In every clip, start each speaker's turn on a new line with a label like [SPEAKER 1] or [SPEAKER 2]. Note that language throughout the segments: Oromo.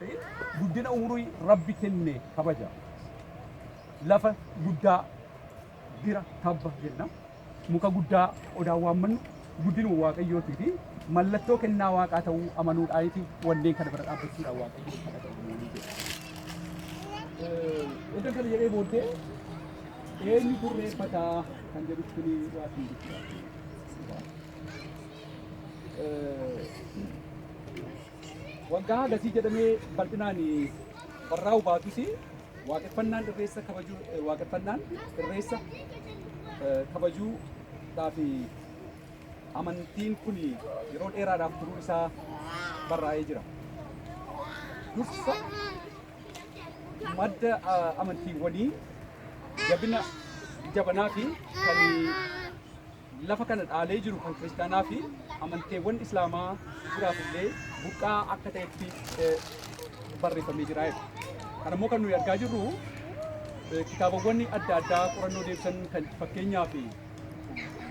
[SPEAKER 1] ta'in guddina umurii rabbi kenne kabaja. Lafa guddaa bira tabba jenna. Muka guddaa odaan waammannu guddina waaqayyooti fi mallattoo kennaa waaqaa ta'uu amanuudhaaniiti wanneen kana bira dhaabbachuudhaan waaqayyoon kana ta'uu jedha. Iddoo kana jedhee booddee eenyu turreeffataa kan jedhutti ni waatii waggaa gasii jedhamee bal'inaan barraa'u baatus waaqeffannaan irreessa kabajuudhaaf amantiin kun yeroo dheeraadhaaf turuu isaa barraa'ee jira. Dursa madda amantiiwwanii jabanaa fi kan lafa kana dhaalee jiru kan kiristaanaa fi amanteewwan islaamaa biraaf illee buqqaa akka ta'etti barreeffamee jira. Kana immoo kan nuyi argaa jirru kitaabawwan adda addaa qorannoo deebisan kan fakkeenyaaf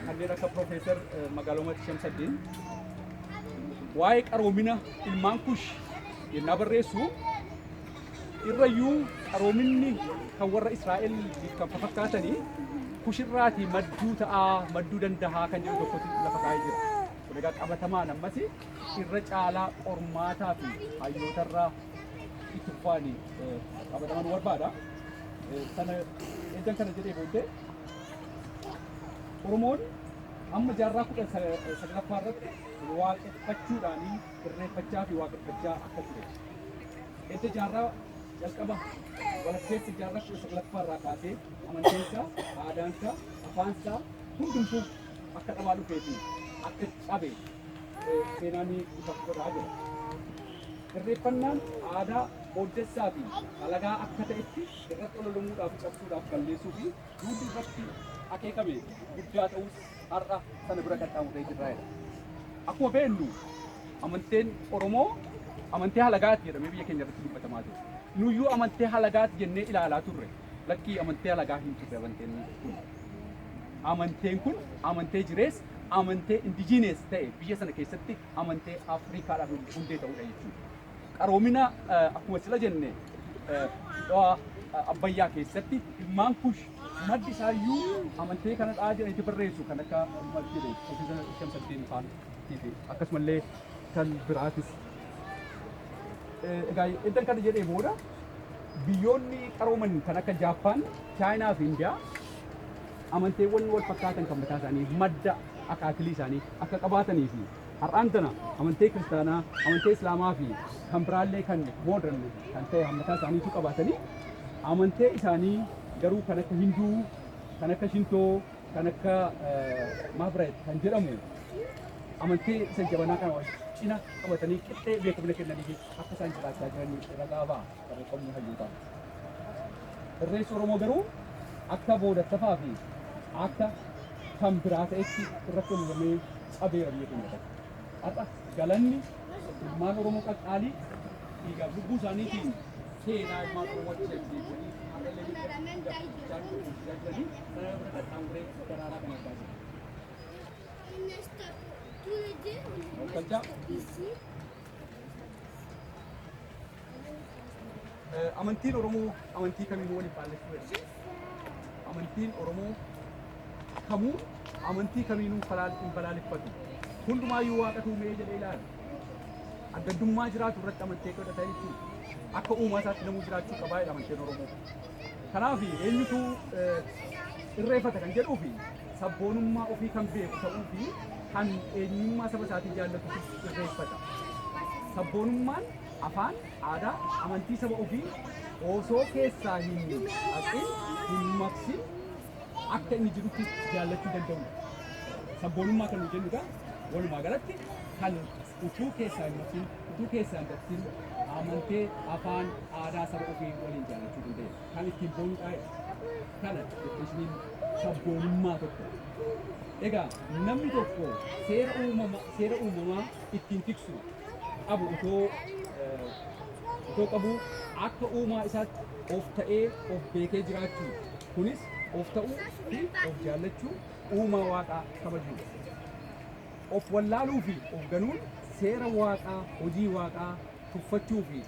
[SPEAKER 1] kanneen akka Profeesar Magaaloomat Shamsaddiin waa'ee qaroomina ilmaan Kush yennaa barreessu irrayyuu qaroominni kan warra Israa'el kan fakkaatanii Kushirraatii madduu dandahaa kan jedhu tokkotti lafa kaa'ee jira. Egaa qabatamaan ammas irra caalaa qormaataa fi hayyootarraa itti fufanii qabataman barbaada. Sana ejan kana jedhee booddee Oromoon amma jaarraa 19ffaa irratti waaqeffachuudhaanii irreeffachaa fi waaqeffachaa akka ture. Edda jaarraa jalqaba walakkeessa jaarraa 19ffaa irraa kaasee amanteensaa, aadaansaa, afaansaa hundumtuu akka dhabaa dhufeefi akka cabe seenaan ifa godhaa jira. Irreeffannaan aadaa booddessaa fi alagaa akka ta'etti irratti ololamuudhaaf cabsuudhaaf balleessuu fi duudhi irratti akeekame guddaa ta'us har'a sana bira qaxxaamuree jirra. Akkuma beeknu amanteen Oromoo amantii halagaati jedhamee biyya keenya irratti dubbatamaa ture. Nuyyuu amantii halagaati jennee ilaalaa turre. Lakkii amantii halagaa hin turre amanteen kun. Amanteen kun amantee jirees amantee indijiinees ta'e biyya sana keessatti amantee Afriikaadhaaf hundee ta'uudha jechuudha. Qaroomina akkuma sila jenne Abbayyaa keessatti ilmaan Kush maddi isaayyuu amantee kana dhaa jedhanii barreessu kan akka Malkidee Profeesar Shamsaddiin fa'aa akkasumallee kan biraatis. Egaa iddoo kana jedhee booda biyyoonni qarooman kan akka Jaappaan, Chaayinaa fi Indiyaa amanteewwan wal fakkaatan kan mataa isaanii madda akaakilii isaanii akka qabaatanii fi har'aan tana amantee kiristaanaa, amantee islaamaa fi kan biraallee kan moodern kan ta'e mataa isaaniitu qabaatanii amantee isaanii garuu kan akka Hinduu, kan akka Shintoo, kan akka Mahabiraat kan jedhamu amantee isa jabanaa kana cina qabatanii qixxee beekamina kennanii akka isaan jiraachaa jiranii ragaa ba'a barreeffamni hayyootaa. Irreessi Oromoo garuu akka boodattafaa fi akka kan biraa ta'etti irratti uumamee cabeera biyya keenya irratti. Har'a galanni ilmaan Oromoo qaqqaalii dhiigaaf lubbuu isaaniitiin seenaa ilmaan Oromoo jajjabeessanii haqallee jajjabeessanii sana bira qaxxaamuree daraaraa kan argaa jiru. Amantiin Oromoo amantii kamiinuu waliin faallessuu. Amantiin Oromoo kamuu amantii kamiinuu hin balaaleffatu. Hundumaayyuu waaqa uumee jedhee ilaala. Adda addummaa jiraatu irratti amantee godhatan jechuudha. Akka uumaa isaatti namuu jiraachuu qabaa jedha amantiin Oromoo. Kanaaf eenyutu irreeffata kan jedhuu fi sabboonummaa ofii kan beeku ta'uu fi kan eenyummaa saba isaatii jaallatu irreeffata. Sabboonummaan afaan, aadaa, amantii saba ofii osoo keessaa hin haqin, hin maqsin akka inni jirutti jaallachuu danda'udha. Sabboonummaa kan nuyi jennu walumaa galatti kan utuu keessaa hin maqsin, utuu keessaa hin dhabsin amantee afaan, aadaa saba ofii waliin jaallachuu danda'e. Kan ittiin boonudha. Kana definishiniin sabboonummaa tokko. Egaa namni tokko seera uumamaa ittiin tiksu qabu utoo qabu akka uumaa isaatti of ta'ee of beekee jiraachuu kunis of ta'uu fi of jaallachuu uumaa waaqaa kabajuu. Of wallaaluu fi of ganuun seera waaqaa, hojii waaqaa tuffachuu fi